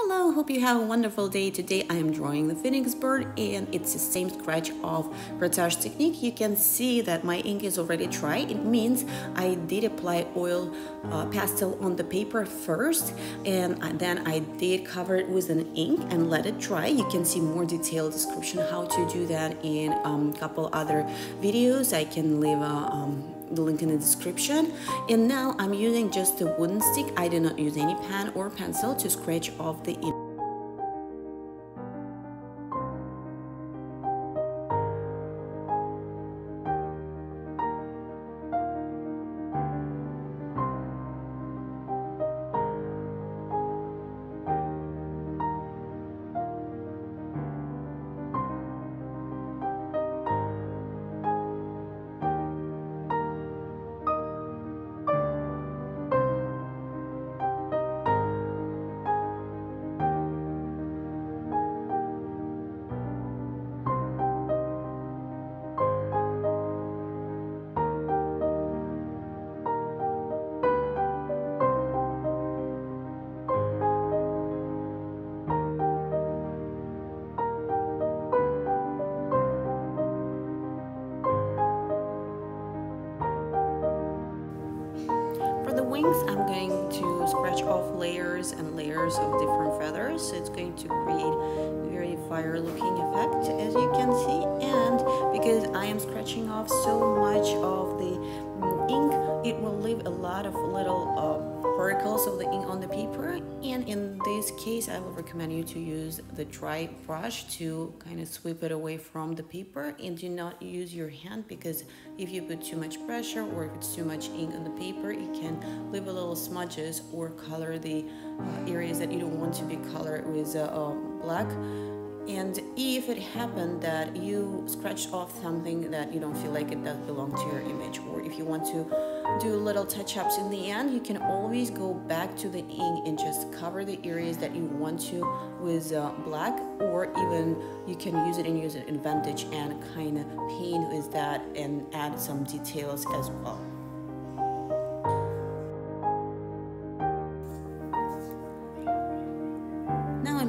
Hello, hope you have a wonderful day. Today I am drawing the phoenix bird and it's the same scratch of Grattage technique. You can see that my ink is already dry. It means I did apply oil pastel on the paper first, and then I did cover it with an ink and let it dry. You can see more detailed description how to do that in a couple other videos. I can leave the link in the description. And now I'm using just a wooden stick. I did not use any pen or pencil to scratch off the ink. For the wings, I'm going to scratch off layers and layers of different feathers. So it's going to create a very fire-looking effect, as you can see. And because I am scratching off so much of the ink, it will leave a lot of little particles of the ink on the paper. And in this case, I will recommend you to use the dry brush to kind of sweep it away from the paper, and do not use your hand, because if you put too much pressure or if it's too much ink on the paper, it can leave a little smudges or color the areas that you don't want to be colored with black. And if it happened that you scratched off something that you don't feel like it does belong to your image, or if you want to do little touch-ups in the end, you can always go back to the ink and just cover the areas that you want to with black, or even you can use it in Grattage and kind of paint with that and add some details as well.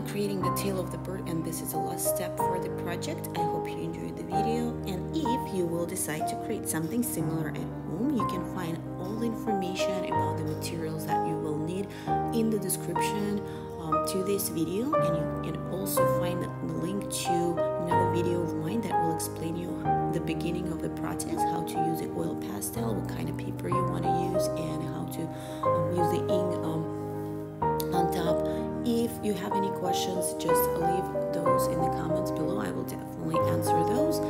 Creating the tail of the bird, and this is the last step for the project. I hope you enjoyed the video, and if you will decide to create something similar at home, you can find all the information about the materials that you will need in the description to this video, and you can also find the link to another video of mine that will explain you the beginning of the process, how to use the oil pastel, what kind of paper you want to use, and how to use the ink on top. If you have any questions, just leave those in the comments below. I will definitely answer those.